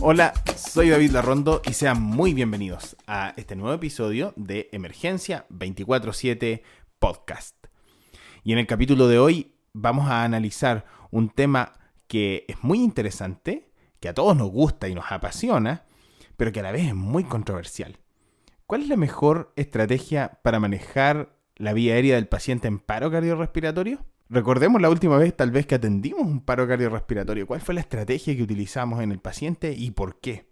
Hola, soy David Larrondo y sean muy bienvenidos a este nuevo episodio de Emergencia 24/7 Podcast. Y en el capítulo de hoy vamos a analizar un tema que es muy interesante, que a todos nos gusta y nos apasiona, pero que a la vez es muy controversial. ¿Cuál es la mejor estrategia para manejar la vía aérea del paciente en paro cardiorrespiratorio? Recordemos la última vez tal vez que atendimos un paro cardiorrespiratorio. ¿Cuál fue la estrategia que utilizamos en el paciente y por qué?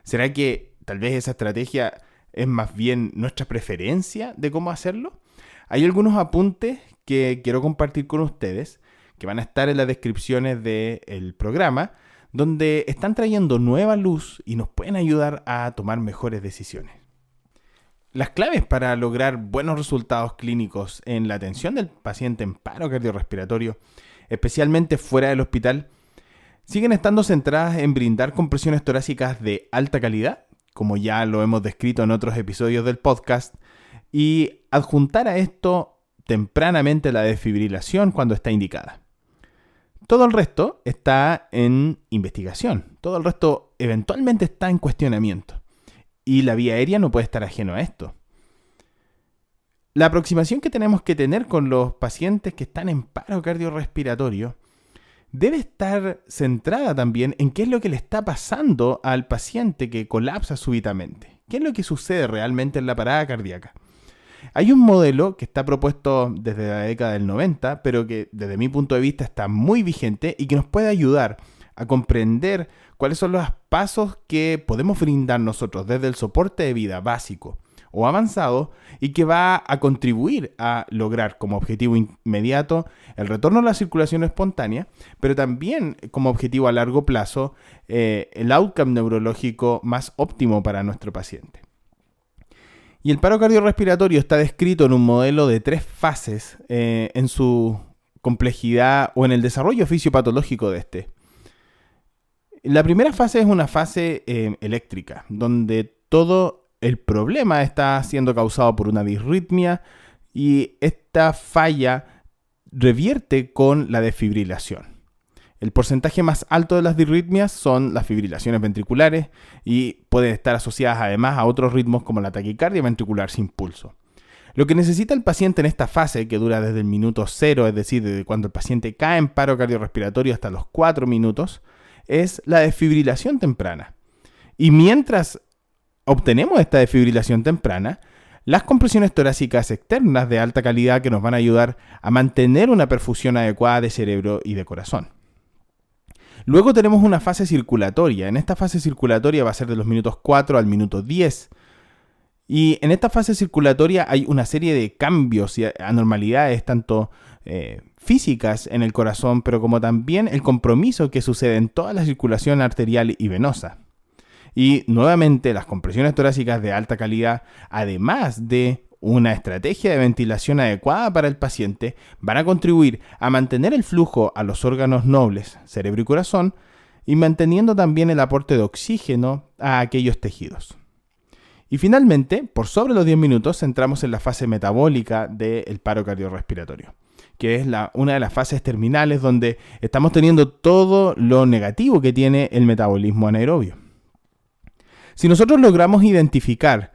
¿Será que tal vez esa estrategia es más bien nuestra preferencia de cómo hacerlo? Hay algunos apuntes que quiero compartir con ustedes que van a estar en las descripciones del programa, donde están trayendo nueva luz y nos pueden ayudar a tomar mejores decisiones. Las claves para lograr buenos resultados clínicos en la atención del paciente en paro cardiorrespiratorio, especialmente fuera del hospital, siguen estando centradas en brindar compresiones torácicas de alta calidad, como ya lo hemos descrito en otros episodios del podcast, y adjuntar a esto tempranamente la desfibrilación cuando está indicada. Todo el resto está en investigación, todo el resto eventualmente está en cuestionamiento. Y la vía aérea no puede estar ajeno a esto. La aproximación que tenemos que tener con los pacientes que están en paro cardiorrespiratorio debe estar centrada también en qué es lo que le está pasando al paciente que colapsa súbitamente. ¿Qué es lo que sucede realmente en la parada cardíaca? Hay un modelo que está propuesto desde la década del 90, pero que desde mi punto de vista está muy vigente y que nos puede ayudar a comprender cuáles son los pasos que podemos brindar nosotros desde el soporte de vida básico o avanzado y que va a contribuir a lograr como objetivo inmediato el retorno a la circulación espontánea, pero también como objetivo a largo plazo el outcome neurológico más óptimo para nuestro paciente. Y el paro cardiorrespiratorio está descrito en un modelo de 3 fases en su complejidad o en el desarrollo fisiopatológico de este. La primera fase es una fase eléctrica, donde todo el problema está siendo causado por una disritmia y esta falla revierte con la desfibrilación. El porcentaje más alto de las disritmias son las fibrilaciones ventriculares y pueden estar asociadas además a otros ritmos como la taquicardia ventricular sin pulso. Lo que necesita el paciente en esta fase, que dura desde el minuto 0, es decir, desde cuando el paciente cae en paro cardiorrespiratorio hasta los 4 minutos, es la desfibrilación temprana. Y mientras obtenemos esta desfibrilación temprana, las compresiones torácicas externas de alta calidad que nos van a ayudar a mantener una perfusión adecuada de cerebro y de corazón. Luego tenemos una fase circulatoria. En esta fase circulatoria va a ser de los minutos 4 al minuto 10. Y en esta fase circulatoria hay una serie de cambios y anormalidades, tanto físicas en el corazón, pero como también el compromiso que sucede en toda la circulación arterial y venosa. Y nuevamente las compresiones torácicas de alta calidad, además de una estrategia de ventilación adecuada para el paciente, van a contribuir a mantener el flujo a los órganos nobles, cerebro y corazón, y manteniendo también el aporte de oxígeno a aquellos tejidos. Y finalmente, por sobre los 10 minutos, entramos en la fase metabólica del paro cardiorrespiratorio, que es una de las fases terminales donde estamos teniendo todo lo negativo que tiene el metabolismo anaerobio. Si nosotros logramos identificar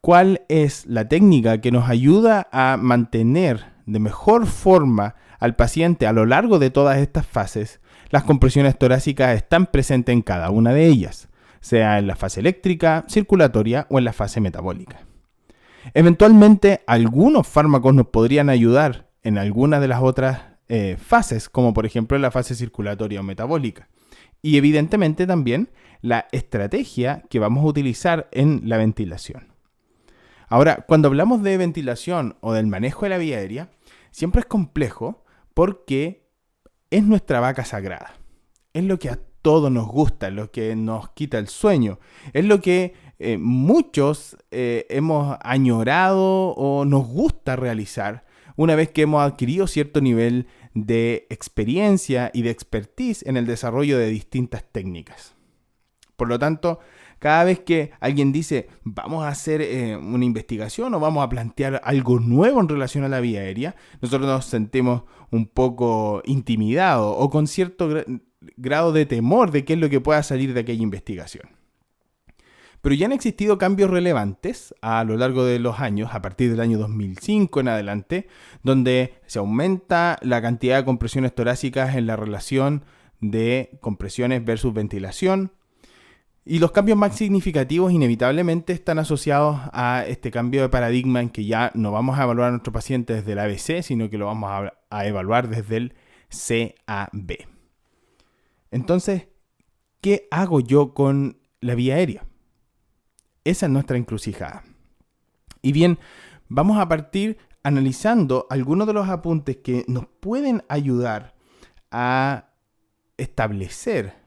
cuál es la técnica que nos ayuda a mantener de mejor forma al paciente a lo largo de todas estas fases, las compresiones torácicas están presentes en cada una de ellas, sea en la fase eléctrica, circulatoria o en la fase metabólica. Eventualmente, algunos fármacos nos podrían ayudar en alguna de las otras fases, como por ejemplo en la fase circulatoria o metabólica. Y evidentemente también la estrategia que vamos a utilizar en la ventilación. Ahora, cuando hablamos de ventilación o del manejo de la vía aérea, siempre es complejo porque es nuestra vaca sagrada. Es lo que a todos nos gusta, es lo que nos quita el sueño. Es lo que muchos hemos añorado o nos gusta realizar una vez que hemos adquirido cierto nivel de experiencia y de expertise en el desarrollo de distintas técnicas. Por lo tanto, Cada vez que alguien dice, vamos a hacer una investigación o vamos a plantear algo nuevo en relación a la vía aérea, nosotros nos sentimos un poco intimidados o con cierto grado de temor de qué es lo que pueda salir de aquella investigación. Pero ya han existido cambios relevantes a lo largo de los años, a partir del año 2005 en adelante, donde se aumenta la cantidad de compresiones torácicas en la relación de compresiones versus ventilación. Y los cambios más significativos inevitablemente están asociados a este cambio de paradigma en que ya no vamos a evaluar a nuestro paciente desde el ABC, sino que lo vamos a evaluar desde el CAB. Entonces, ¿qué hago yo con la vía aérea? Esa es nuestra encrucijada. Y bien, vamos a partir analizando algunos de los apuntes que nos pueden ayudar a establecer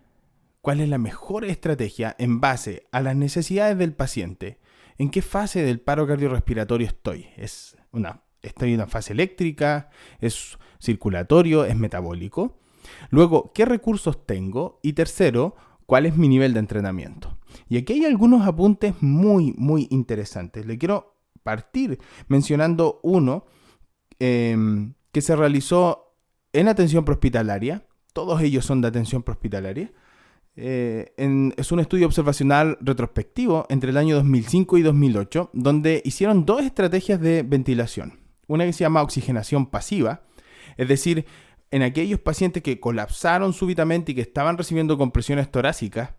cuál es la mejor estrategia en base a las necesidades del paciente. ¿En qué fase del paro cardiorrespiratorio estoy? ¿Estoy en una fase eléctrica? ¿Es circulatorio? ¿Es metabólico? Luego, ¿qué recursos tengo? Y tercero, ¿cuál es mi nivel de entrenamiento? Y aquí hay algunos apuntes muy, muy interesantes. Le quiero partir mencionando uno que se realizó en atención prehospitalaria. Todos ellos son de atención prehospitalaria. Es un estudio observacional retrospectivo entre el año 2005 y 2008, donde hicieron dos estrategias de ventilación. Una que se llama oxigenación pasiva, es decir, en aquellos pacientes que colapsaron súbitamente y que estaban recibiendo compresiones torácicas,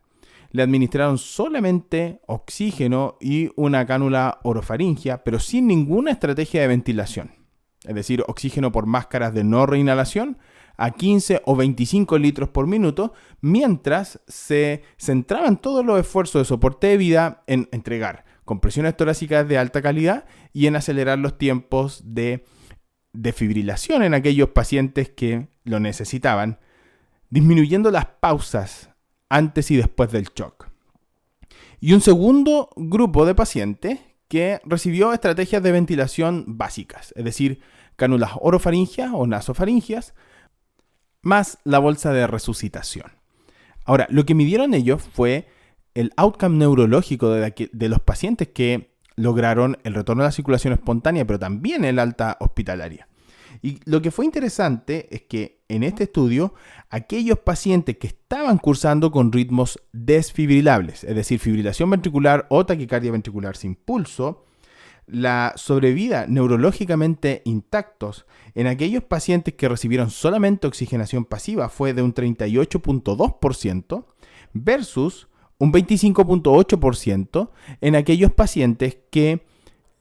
le administraron solamente oxígeno y una cánula orofaringia, pero sin ninguna estrategia de ventilación. Es decir, oxígeno por máscaras de no reinhalación a 15 o 25 litros por minuto, mientras se centraban todos los esfuerzos de soporte de vida en entregar compresiones torácicas de alta calidad y en acelerar los tiempos de desfibrilación en aquellos pacientes que lo necesitaban, disminuyendo las pausas antes y después del shock. Y un segundo grupo de pacientes que recibió estrategias de ventilación básicas, es decir, cánulas orofaringias o nasofaringias, más la bolsa de resucitación. Ahora, lo que midieron ellos fue el outcome neurológico de los pacientes que lograron el retorno a la circulación espontánea, pero también el alta hospitalaria. Y lo que fue interesante es que en este estudio, aquellos pacientes que estaban cursando con ritmos desfibrilables, es decir, fibrilación ventricular o taquicardia ventricular sin pulso, la sobrevida neurológicamente intactos en aquellos pacientes que recibieron solamente oxigenación pasiva fue de un 38.2% versus un 25.8% en aquellos pacientes que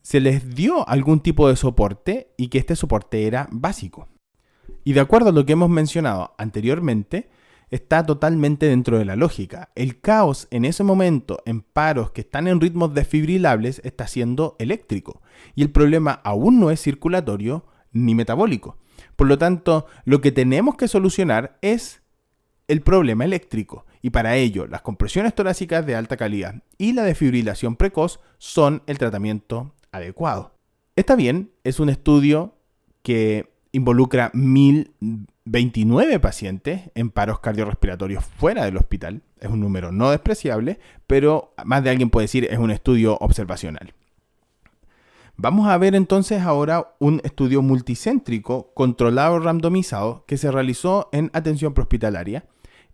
se les dio algún tipo de soporte y que este soporte era básico. Y de acuerdo a lo que hemos mencionado anteriormente, está totalmente dentro de la lógica. El caos en ese momento en paros que están en ritmos desfibrilables está siendo eléctrico y el problema aún no es circulatorio ni metabólico. Por lo tanto, lo que tenemos que solucionar es el problema eléctrico y para ello las compresiones torácicas de alta calidad y la desfibrilación precoz son el tratamiento adecuado. Está bien, es un estudio que involucra 1.029 pacientes en paros cardiorrespiratorios fuera del hospital. Es un número no despreciable, pero más de alguien puede decir es un estudio observacional. Vamos a ver entonces ahora un estudio multicéntrico controlado randomizado que se realizó en atención prehospitalaria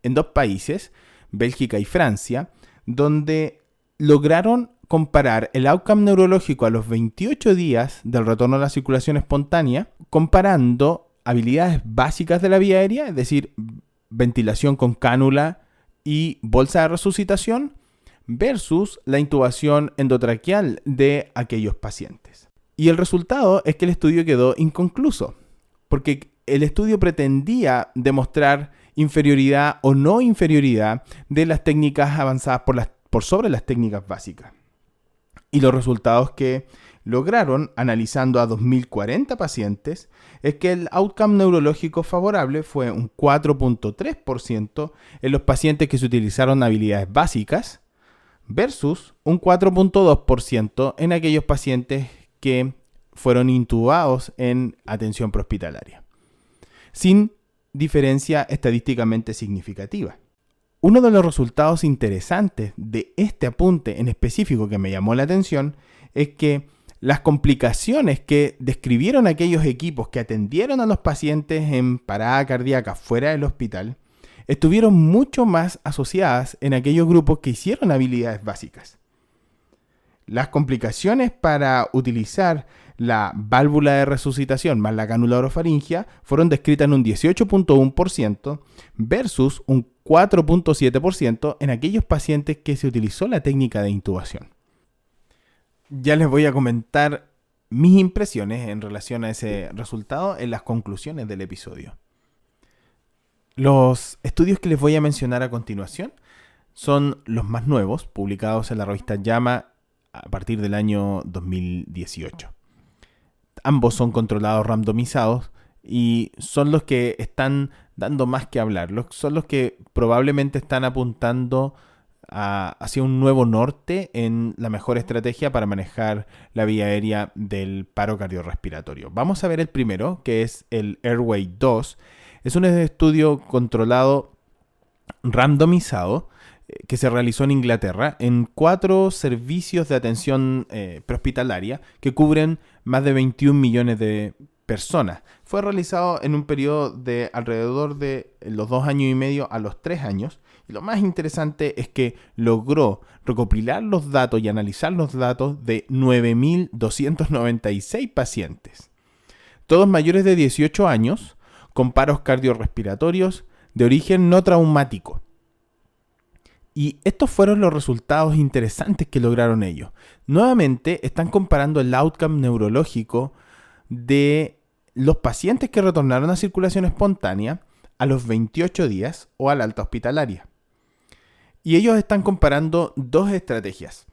en dos países, Bélgica y Francia, donde lograron comparar el outcome neurológico a los 28 días del retorno a la circulación espontánea, comparando habilidades básicas de la vía aérea, es decir, ventilación con cánula y bolsa de resucitación, versus la intubación endotraqueal de aquellos pacientes. Y el resultado es que el estudio quedó inconcluso, porque el estudio pretendía demostrar inferioridad o no inferioridad de las técnicas avanzadas por sobre las técnicas básicas. Y los resultados que lograron, analizando a 2.040 pacientes, es que el outcome neurológico favorable fue un 4.3% en los pacientes que se utilizaron habilidades básicas versus un 4.2% en aquellos pacientes que fueron intubados en atención prehospitalaria, sin diferencia estadísticamente significativa. uno de los resultados interesantes de este apunte en específico que me llamó la atención es que las complicaciones que describieron aquellos equipos que atendieron a los pacientes en parada cardíaca fuera del hospital estuvieron mucho más asociadas en aquellos grupos que hicieron habilidades básicas. Las complicaciones para utilizar la válvula de resucitación más la cánula orofaringia fueron descritas en un 18.1% versus un 4.7% en aquellos pacientes que se utilizó la técnica de intubación. Ya les voy a comentar mis impresiones en relación a ese resultado en las conclusiones del episodio. Los estudios que les voy a mencionar a continuación son los más nuevos, publicados en la revista JAMA a partir del año 2018. Ambos son controlados randomizados y son los que están dando más que hablar. Son los que probablemente están apuntando hacia un nuevo norte en la mejor estrategia para manejar la vía aérea del paro cardiorrespiratorio. Vamos a ver el primero, que es el Airway 2. Es un estudio controlado randomizado que se realizó en Inglaterra en 4 servicios de atención prehospitalaria que cubren más de 21 millones de personas. Fue realizado en un periodo de alrededor de los 2 años y medio a los 3 años. Y lo más interesante es que logró recopilar los datos y analizar los datos de 9.296 pacientes, todos mayores de 18 años, con paros cardiorrespiratorios de origen no traumático. Y estos fueron los resultados interesantes que lograron ellos. Nuevamente están comparando el outcome neurológico de los pacientes que retornaron a circulación espontánea a los 28 días o a la alta hospitalaria. Y ellos están comparando 2 estrategias.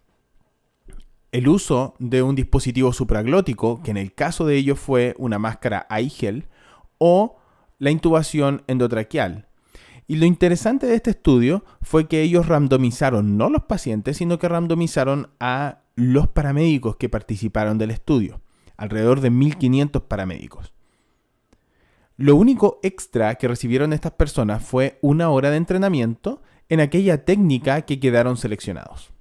El uso de un dispositivo supraglótico, que en el caso de ellos fue una máscara iGel, o la intubación endotraqueal. Y lo interesante de este estudio fue que ellos randomizaron no los pacientes, sino que randomizaron a los paramédicos que participaron del estudio, alrededor de 1.500 paramédicos. Lo único extra que recibieron estas personas fue 1 hora de entrenamiento en aquella técnica que quedaron seleccionados.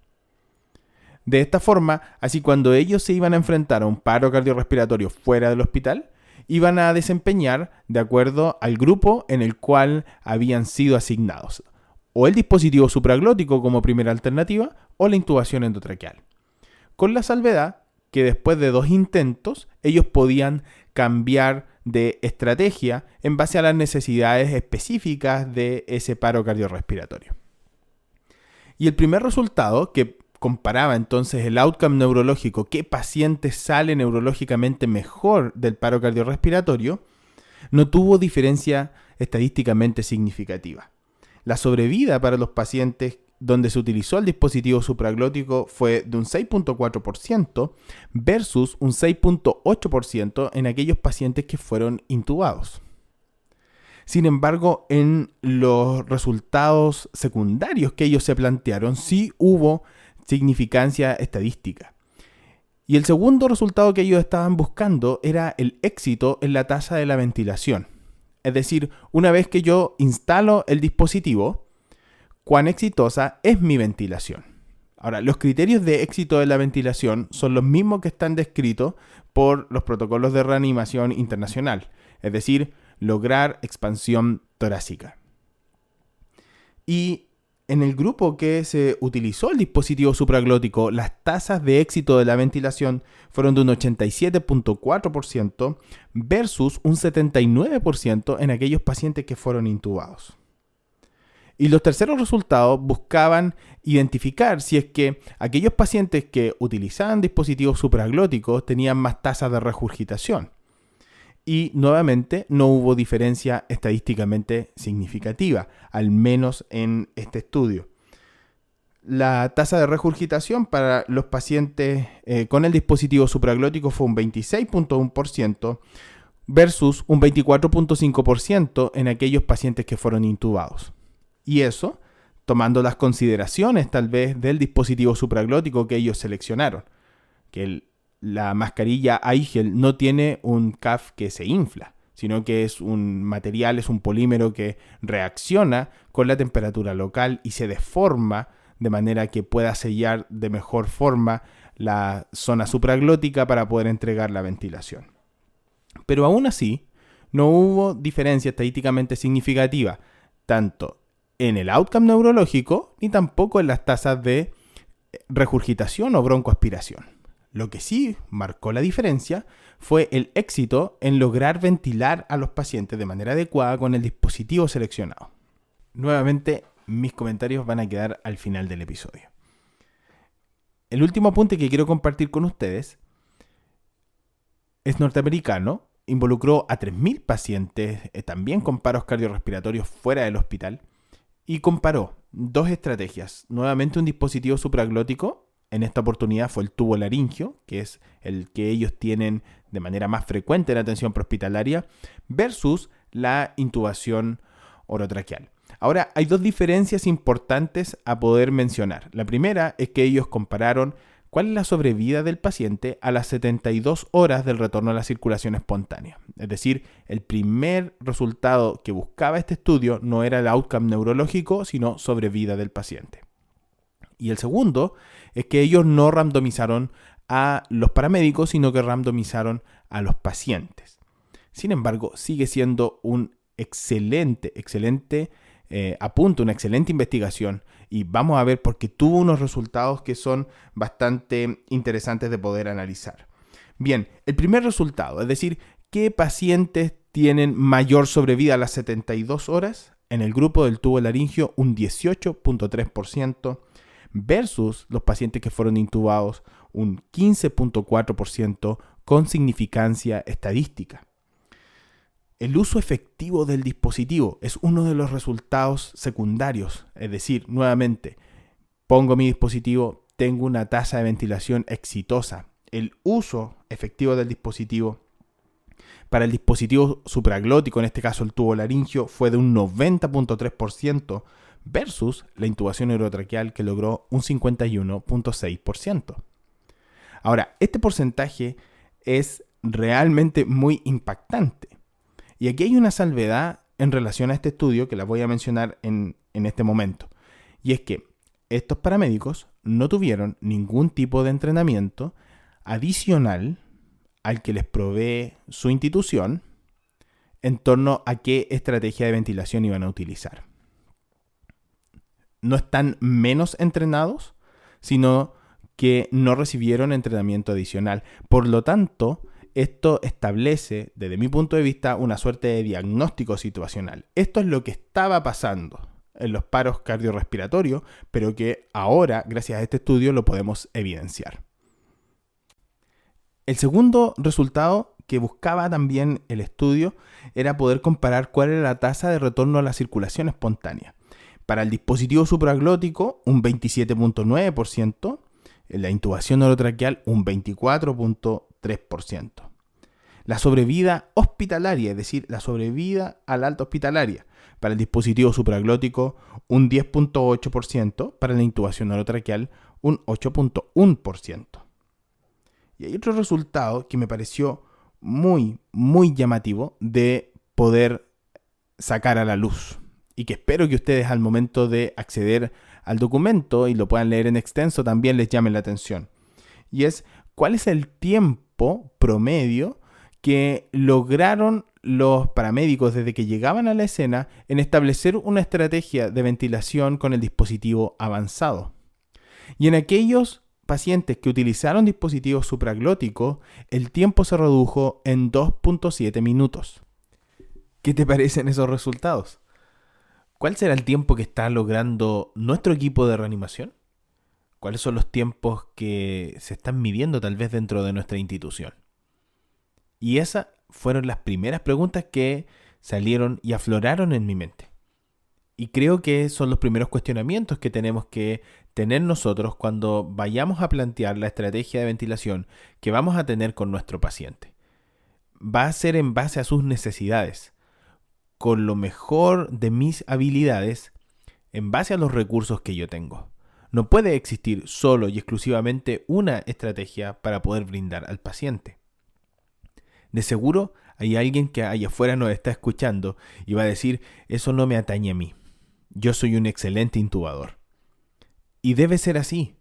De esta forma, así cuando ellos se iban a enfrentar a un paro cardiorrespiratorio fuera del hospital, iban a desempeñar de acuerdo al grupo en el cual habían sido asignados, o el dispositivo supraglótico como primera alternativa, o la intubación endotraqueal. Con la salvedad que después de 2 intentos, ellos podían cambiar de estrategia en base a las necesidades específicas de ese paro cardiorrespiratorio. Y el primer resultado, que comparaba entonces el outcome neurológico, qué paciente sale neurológicamente mejor del paro cardiorrespiratorio, no tuvo diferencia estadísticamente significativa. La sobrevida para los pacientes donde se utilizó el dispositivo supraglótico fue de un 6.4% versus un 6.8% en aquellos pacientes que fueron intubados. Sin embargo, en los resultados secundarios que ellos se plantearon, sí hubo significancia estadística. Y el segundo resultado que ellos estaban buscando era el éxito en la tasa de la ventilación. Es decir, una vez que yo instalo el dispositivo, cuán exitosa es mi ventilación. Ahora, los criterios de éxito de la ventilación son los mismos que están descritos por los protocolos de reanimación internacional, es decir, lograr expansión torácica. Y en el grupo que se utilizó el dispositivo supraglótico, las tasas de éxito de la ventilación fueron de un 87.4% versus un 79% en aquellos pacientes que fueron intubados. Y los terceros resultados buscaban identificar si es que aquellos pacientes que utilizaban dispositivos supraglóticos tenían más tasas de regurgitación. Y nuevamente no hubo diferencia estadísticamente significativa, al menos en este estudio. La tasa de regurgitación para los pacientes con el dispositivo supraglótico fue un 26.1% versus un 24.5% en aquellos pacientes que fueron intubados. Y eso, tomando las consideraciones tal vez del dispositivo supraglótico que ellos seleccionaron, que la mascarilla iGel no tiene un CAF que se infla, sino que es un material, es un polímero que reacciona con la temperatura local y se deforma de manera que pueda sellar de mejor forma la zona supraglótica para poder entregar la ventilación. Pero aún así, no hubo diferencia estadísticamente significativa, tanto en el outcome neurológico ni tampoco en las tasas de regurgitación o broncoaspiración. Lo que sí marcó la diferencia fue el éxito en lograr ventilar a los pacientes de manera adecuada con el dispositivo seleccionado. Nuevamente, mis comentarios van a quedar al final del episodio. El último apunte que quiero compartir con ustedes es norteamericano, involucró a 3.000 pacientes, también con paros cardiorrespiratorios fuera del hospital, y comparó dos estrategias. Nuevamente un dispositivo supraglótico, en esta oportunidad fue el tubo laringio, que es el que ellos tienen de manera más frecuente en la atención prehospitalaria, versus la intubación orotraqueal. Ahora, hay dos diferencias importantes a poder mencionar. La primera es que ellos compararon cuál es la sobrevida del paciente a las 72 horas del retorno a la circulación espontánea. Es decir, el primer resultado que buscaba este estudio no era el outcome neurológico, sino sobrevida del paciente. Y el segundo es que ellos no randomizaron a los paramédicos, sino que randomizaron a los pacientes. Sin embargo, sigue siendo un excelente apunte, una excelente investigación, y vamos a ver porque tuvo unos resultados que son bastante interesantes de poder analizar. Bien, el primer resultado, es decir, ¿qué pacientes tienen mayor sobrevida a las 72 horas? En el grupo del tubo laringio, un 18.3%, versus los pacientes que fueron intubados, un 15.4% con significancia estadística. El uso efectivo del dispositivo es uno de los resultados secundarios, es decir, nuevamente, pongo mi dispositivo, tengo una tasa de ventilación exitosa. El uso efectivo del dispositivo para el dispositivo supraglótico, en este caso el tubo laringio, fue de un 90.3% versus la intubación orotraqueal, que logró un 51.6%. Ahora, este porcentaje es realmente muy impactante. Y aquí hay una salvedad en relación a este estudio que la voy a mencionar en este momento. Y es que estos paramédicos no tuvieron ningún tipo de entrenamiento adicional al que les provee su institución en torno a qué estrategia de ventilación iban a utilizar. No están menos entrenados, sino que no recibieron entrenamiento adicional. Por lo tanto, esto establece, desde mi punto de vista, una suerte de diagnóstico situacional. Esto es lo que estaba pasando en los paros cardiorrespiratorios, pero que ahora, gracias a este estudio, lo podemos evidenciar. El segundo resultado que buscaba también el estudio era poder comparar cuál era la tasa de retorno a la circulación espontánea. Para el dispositivo supraglótico, un 27.9%, en la intubación orotraqueal, un 24.3%. La sobrevida hospitalaria, es decir, la sobrevida a la alta hospitalaria, para el dispositivo supraglótico, un 10.8%, para la intubación orotraqueal, un 8.1%. Y hay otro resultado que me pareció muy, muy llamativo de poder sacar a la luz, y que espero que ustedes al momento de acceder al documento y lo puedan leer en extenso también les llame la atención. Y es, ¿cuál es el tiempo promedio que lograron los paramédicos desde que llegaban a la escena en establecer una estrategia de ventilación con el dispositivo avanzado? Y en aquellos pacientes que utilizaron dispositivos supraglóticos, el tiempo se redujo en 2.7 minutos. ¿Qué te parecen esos resultados? ¿Cuál será el tiempo que está logrando nuestro equipo de reanimación? ¿Cuáles son los tiempos que se están midiendo tal vez dentro de nuestra institución? Y esas fueron las primeras preguntas que salieron y afloraron en mi mente. Y creo que son los primeros cuestionamientos que tenemos que tener nosotros cuando vayamos a plantear la estrategia de ventilación que vamos a tener con nuestro paciente. Va a ser en base a sus necesidades, con lo mejor de mis habilidades, en base a los recursos que yo tengo. No puede existir solo y exclusivamente una estrategia para poder brindar al paciente. De seguro hay alguien que allá afuera nos está escuchando y va a decir, eso no me atañe a mí. Yo soy un excelente intubador. Y debe ser así.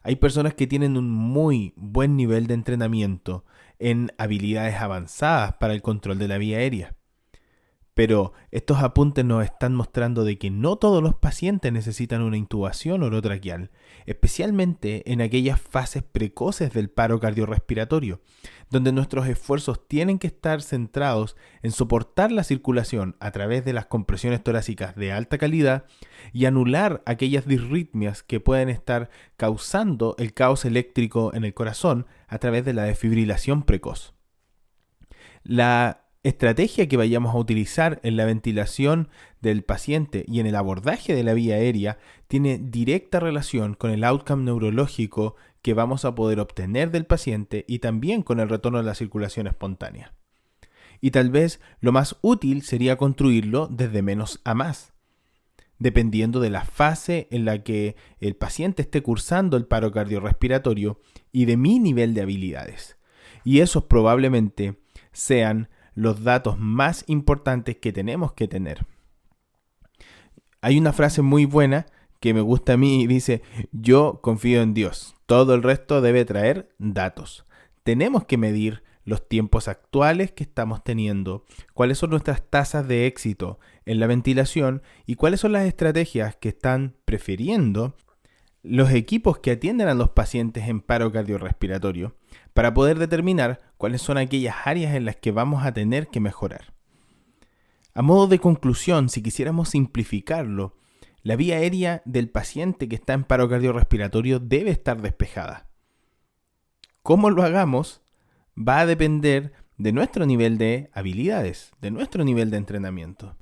Hay personas que tienen un muy buen nivel de entrenamiento en habilidades avanzadas para el control de la vía aérea. Pero estos apuntes nos están mostrando de que no todos los pacientes necesitan una intubación orotraqueal, especialmente en aquellas fases precoces del paro cardiorrespiratorio, donde nuestros esfuerzos tienen que estar centrados en soportar la circulación a través de las compresiones torácicas de alta calidad y anular aquellas disritmias que pueden estar causando el caos eléctrico en el corazón a través de la desfibrilación precoz. La estrategia que vayamos a utilizar en la ventilación del paciente y en el abordaje de la vía aérea tiene directa relación con el outcome neurológico que vamos a poder obtener del paciente y también con el retorno a la circulación espontánea. Y tal vez lo más útil sería construirlo desde menos a más, dependiendo de la fase en la que el paciente esté cursando el paro cardiorrespiratorio y de mi nivel de habilidades. Y esos probablemente sean los datos más importantes que tenemos que tener. Hay una frase muy buena que me gusta a mí y dice, yo confío en Dios, todo el resto debe traer datos. Tenemos que medir los tiempos actuales que estamos teniendo, cuáles son nuestras tasas de éxito en la ventilación y cuáles son las estrategias que están prefiriendo los equipos que atienden a los pacientes en paro cardiorrespiratorio para poder determinar cuáles son aquellas áreas en las que vamos a tener que mejorar. A modo de conclusión, si quisiéramos simplificarlo, la vía aérea del paciente que está en paro cardiorrespiratorio debe estar despejada. Cómo lo hagamos va a depender de nuestro nivel de habilidades, de nuestro nivel de entrenamiento.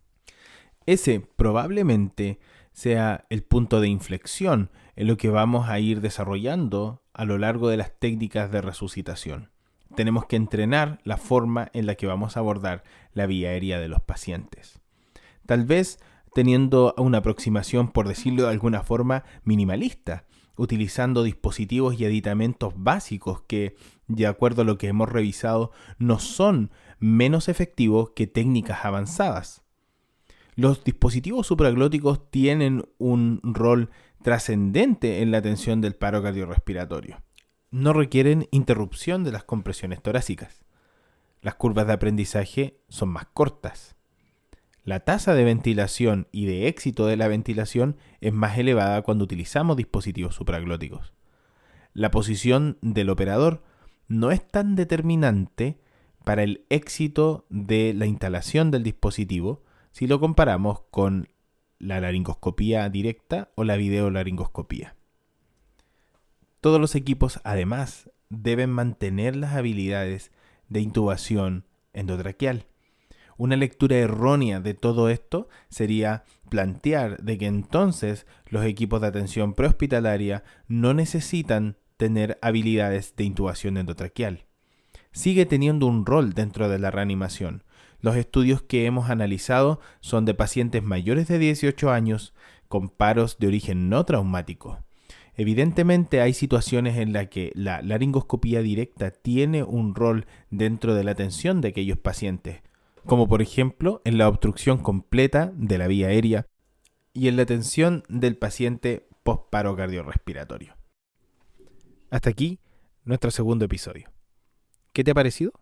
Ese probablemente sea el punto de inflexión en lo que vamos a ir desarrollando a lo largo de las técnicas de resucitación. Tenemos que entrenar la forma en la que vamos a abordar la vía aérea de los pacientes. Tal vez teniendo una aproximación, por decirlo de alguna forma, minimalista, utilizando dispositivos y aditamentos básicos que, de acuerdo a lo que hemos revisado, no son menos efectivos que técnicas avanzadas. Los dispositivos supraglóticos tienen un rol trascendente en la atención del paro cardiorrespiratorio. No requieren interrupción de las compresiones torácicas. Las curvas de aprendizaje son más cortas. La tasa de ventilación y de éxito de la ventilación es más elevada cuando utilizamos dispositivos supraglóticos. La posición del operador no es tan determinante para el éxito de la instalación del dispositivo si lo comparamos con la laringoscopía directa o la videolaringoscopía. Todos los equipos, además, deben mantener las habilidades de intubación endotraqueal. Una lectura errónea de todo esto sería plantear de que entonces los equipos de atención prehospitalaria no necesitan tener habilidades de intubación endotraqueal. Sigue teniendo un rol dentro de la reanimación. Los estudios que hemos analizado son de pacientes mayores de 18 años con paros de origen no traumático. Evidentemente hay situaciones en las que la laringoscopía directa tiene un rol dentro de la atención de aquellos pacientes, como por ejemplo en la obstrucción completa de la vía aérea y en la atención del paciente post-paro cardiorrespiratorio. Hasta aquí nuestro segundo episodio. ¿Qué te ha parecido?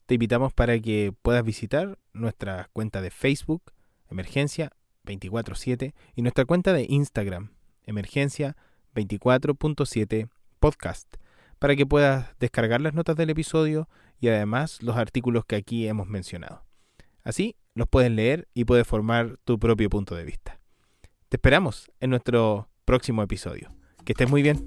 Te invitamos para que puedas visitar nuestra cuenta de Facebook, Emergencia 24/7, y nuestra cuenta de Instagram, Emergencia 24.7 Podcast, para que puedas descargar las notas del episodio y además los artículos que aquí hemos mencionado. Así los puedes leer y puedes formar tu propio punto de vista. Te esperamos en nuestro próximo episodio. Que estés muy bien.